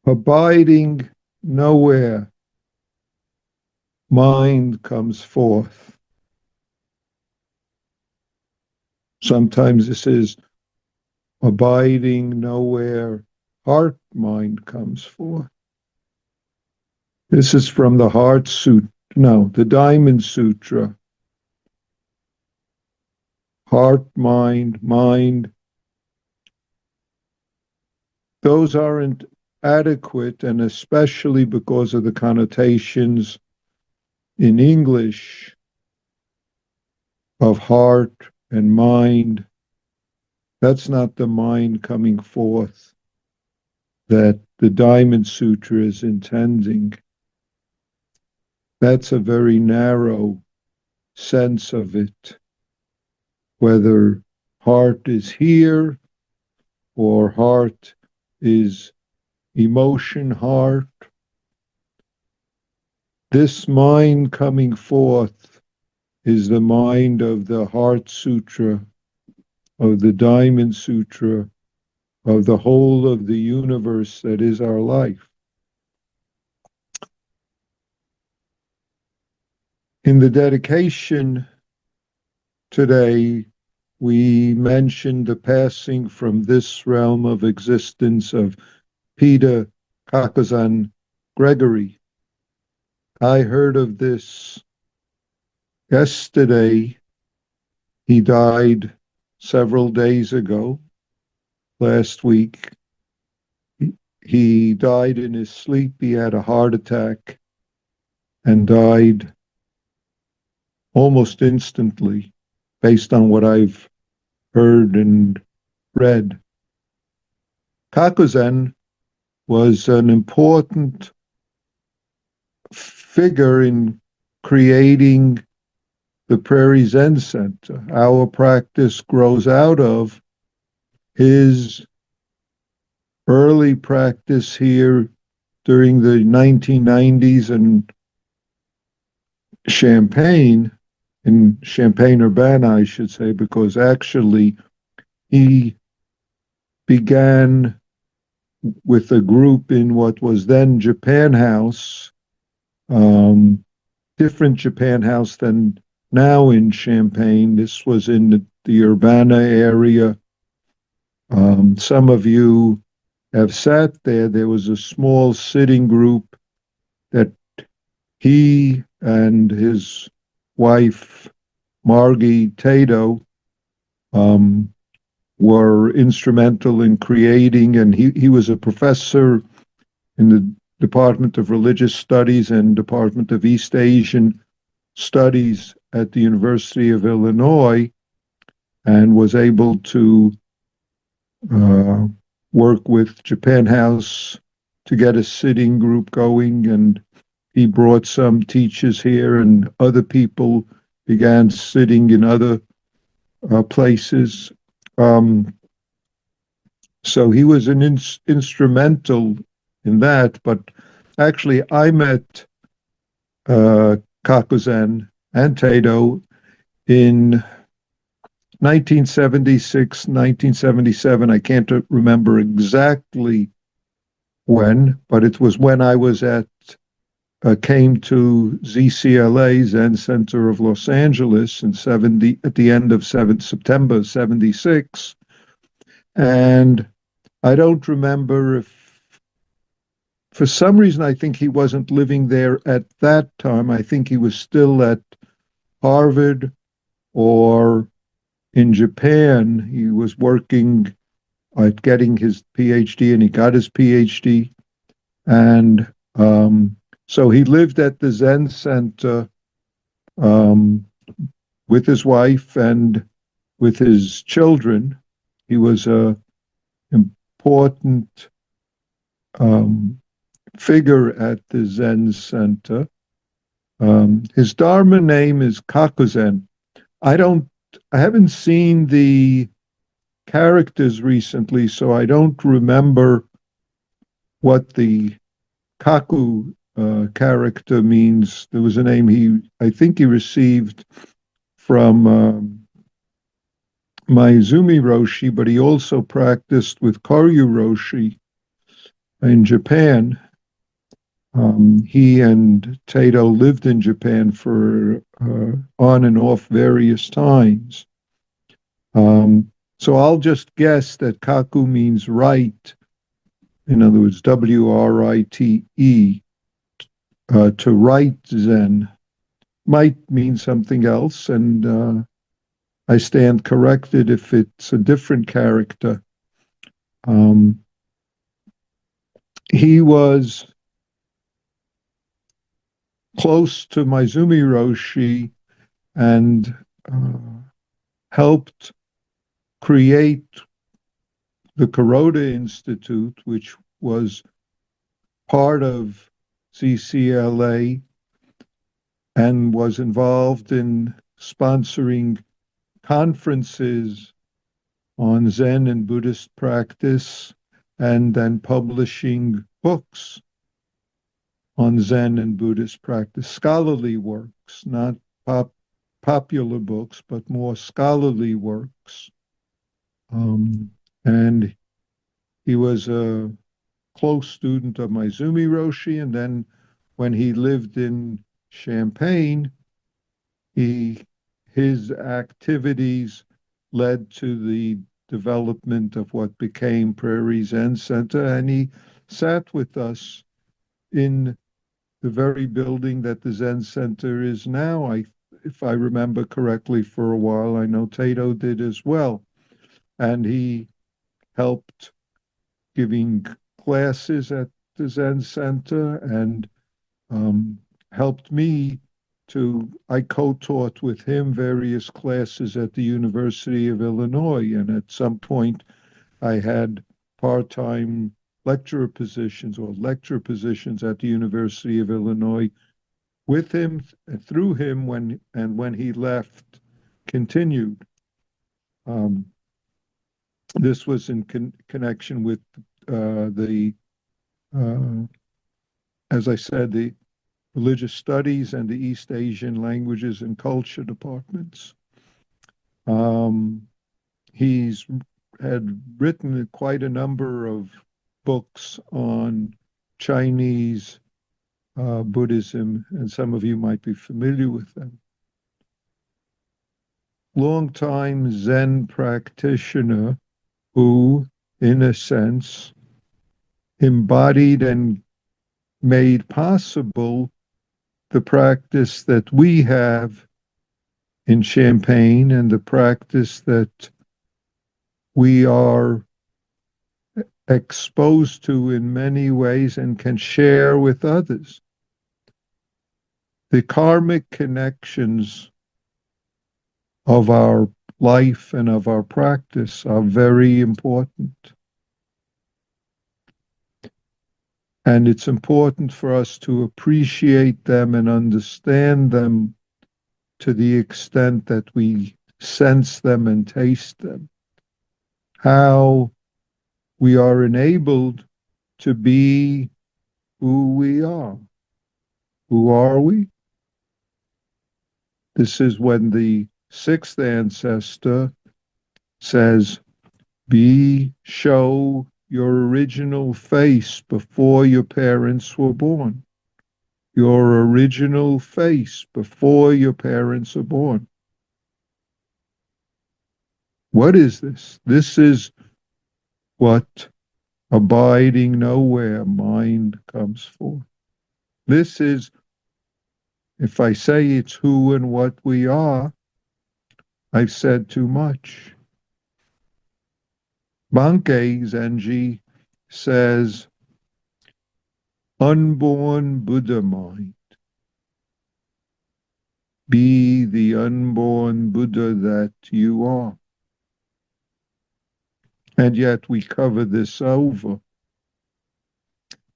Abiding nowhere, mind comes forth. Sometimes this is abiding nowhere, heart mind comes forth. This is from the Heart Sutra, no, the Diamond Sutra. Heart, mind, those aren't adequate, and especially because of the connotations in English of heart and mind. That's not the mind coming forth that the Diamond Sutra is intending. That's a very narrow sense of it, whether heart is here or heart is emotion heart. This mind coming forth is the mind of the Heart Sutra, of the Diamond Sutra, of the whole of the universe that is our life. In the dedication today, we mentioned the passing from this realm of existence of Peter Kakuzan Gregory. I heard of this yesterday. He died several days ago, last week. He died in his sleep. He had a heart attack and died almost instantly, based on what I've heard and read. Kakuzan was an important figure in creating the Prairie Zen Center. Our practice grows out of his early practice here during the 1990s in Champaign-Urbana, I should say, because actually he began with a group in what was then Japan House, different Japan House than now in Champaign. This was in the Urbana area. Some of you have sat there. There was a small sitting group that he and his wife, Margie Tato, were instrumental in creating, and he was a professor in the Department of Religious Studies and Department of East Asian Studies at the University of Illinois, and was able to work with Japan House to get a sitting group going, and he brought some teachers here, and other people began sitting in other places. So he was an instrumental in that, but actually I met Kakuzan and Tato in 1976, 1977. I can't remember exactly when, but it was when I was came to ZCLA, Zen Center of Los Angeles, at the end of September 76. And I don't remember if, for some reason, I think he wasn't living there at that time. I think he was still at Harvard or in Japan. He was working at getting his PhD, and he got his PhD. And so he lived at the Zen Center with his wife and with his children. He was an important figure at the Zen Center. His Dharma name is Kakuzan. I haven't seen the characters recently, so I don't remember what the Kaku character means. There was a name I think he received from Maezumi Roshi, but he also practiced with Koryu Roshi. in Japan. He and Tato lived in Japan for on and off various times. So I'll just guess that kaku means right. In other words, Write, to write Zen might mean something else, and I stand corrected if it's a different character. Um, he was close to Maizumi Roshi and helped create the Kuroda Institute, which was part of ZCLA and was involved in sponsoring conferences on Zen and Buddhist practice and then publishing books on Zen and Buddhist practice, scholarly works, not popular books, but more scholarly works. And he was a close student of Maizumi Roshi, and then when he lived in Champaign, his activities led to the development of what became Prairie Zen Center, and he sat with us in the very building that the Zen Center is now. If I remember correctly, for a while. I know Tato did as well, and he helped giving classes at the Zen Center and helped me I co-taught with him various classes at the University of Illinois. And at some point, I had part-time lecturer positions or lecture positions at the University of Illinois with him, through him, when he left, continued. Um, this was in connection with the as I said, the religious studies and the East Asian languages and culture departments. He's had written quite a number of books on Chinese Buddhism, and some of you might be familiar with them. Longtime Zen practitioner who, in a sense, embodied and made possible the practice that we have in Champaign and the practice that we are exposed to in many ways and can share with others. The karmic connections of our life and of our practice are very important. And it's important for us to appreciate them and understand them to the extent that we sense them and taste them. How we are enabled to be who we are. Who are we? This is when the sixth ancestor says, show your original face before your parents were born. Your original face before your parents are born. What is this? This is what abiding nowhere mind comes for. This is, if I say it's who and what we are, I've said too much. Bankei Zenji says, unborn Buddha mind. Be the unborn Buddha that you are. And yet we cover this over.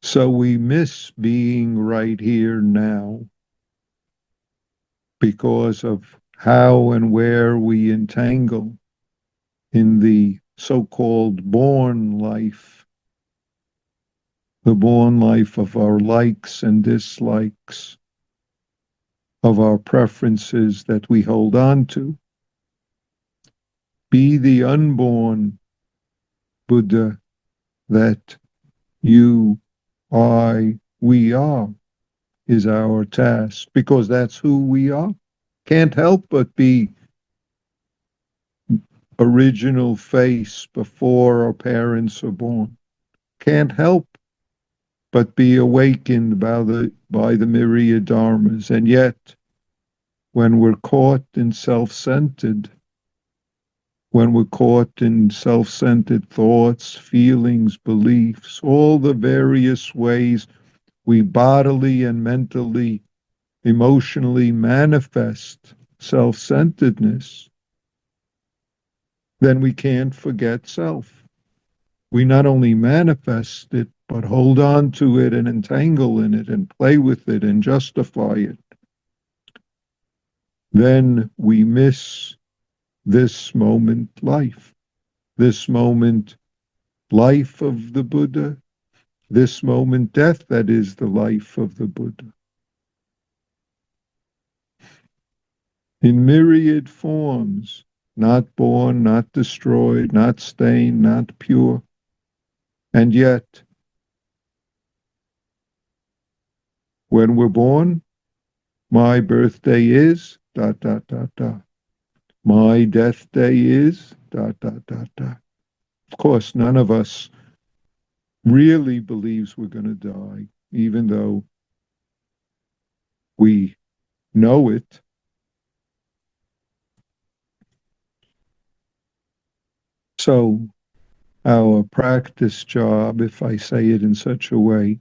So we miss being right here now because of how and where we entangle in the so-called born life, the born life of our likes and dislikes, of our preferences that we hold on to. Be the unborn Buddha that You, I, we are is our task because that's who we are. Can't help but be original face before our parents are born. Can't help but be awakened by the myriad dharmas. And yet, when we're caught in self-centered, when we're caught in self-centered thoughts, feelings, beliefs, all the various ways we bodily and mentally, emotionally manifest self-centeredness, then we can't forget self. We not only manifest it, but hold on to it and entangle in it and play with it and justify it. Then we miss this moment life, this moment life of the Buddha, this moment death that is the life of the Buddha. In myriad forms, not born, not destroyed, not stained, not pure. And yet, when we're born, my birthday is dot dot dot dot. My death day is dot dot dot dot. Of course, none of us really believes we're going to die, even though we know it. So our practice job, if I say it in such a way,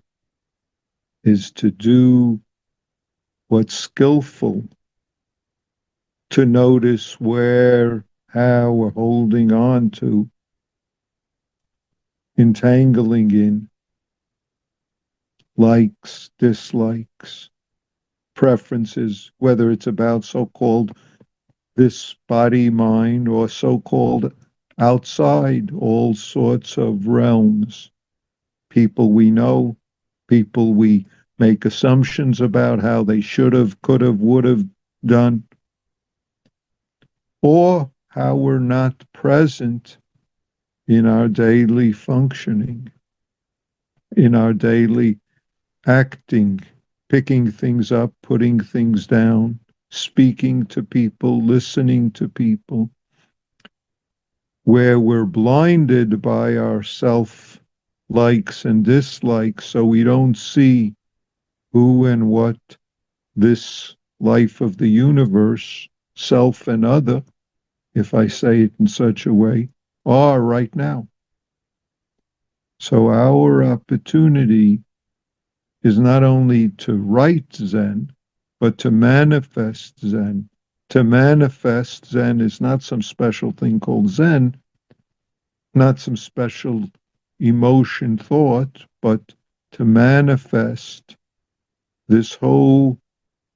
is to do what's skillful, to notice where, how we're holding on to, entangling in likes, dislikes, preferences, whether it's about so-called this body, mind, or so-called outside all sorts of realms. People we know, people we make assumptions about how they should have, could have, would have done, or how we're not present in our daily functioning, in our daily acting, picking things up, putting things down, speaking to people, listening to people, where we're blinded by our self likes and dislikes, so we don't see who and what this life of the universe, self and other, if I say it in such a way, are right now. So our opportunity is not only to write Zen, but to manifest Zen. To manifest Zen is not some special thing called Zen, not some special emotion thought, but to manifest this whole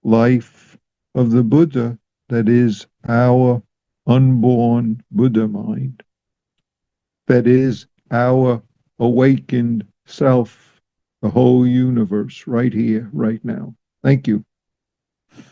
life of the Buddha that is our unborn Buddha mind, that is our awakened self, the whole universe right here, right now. Thank you.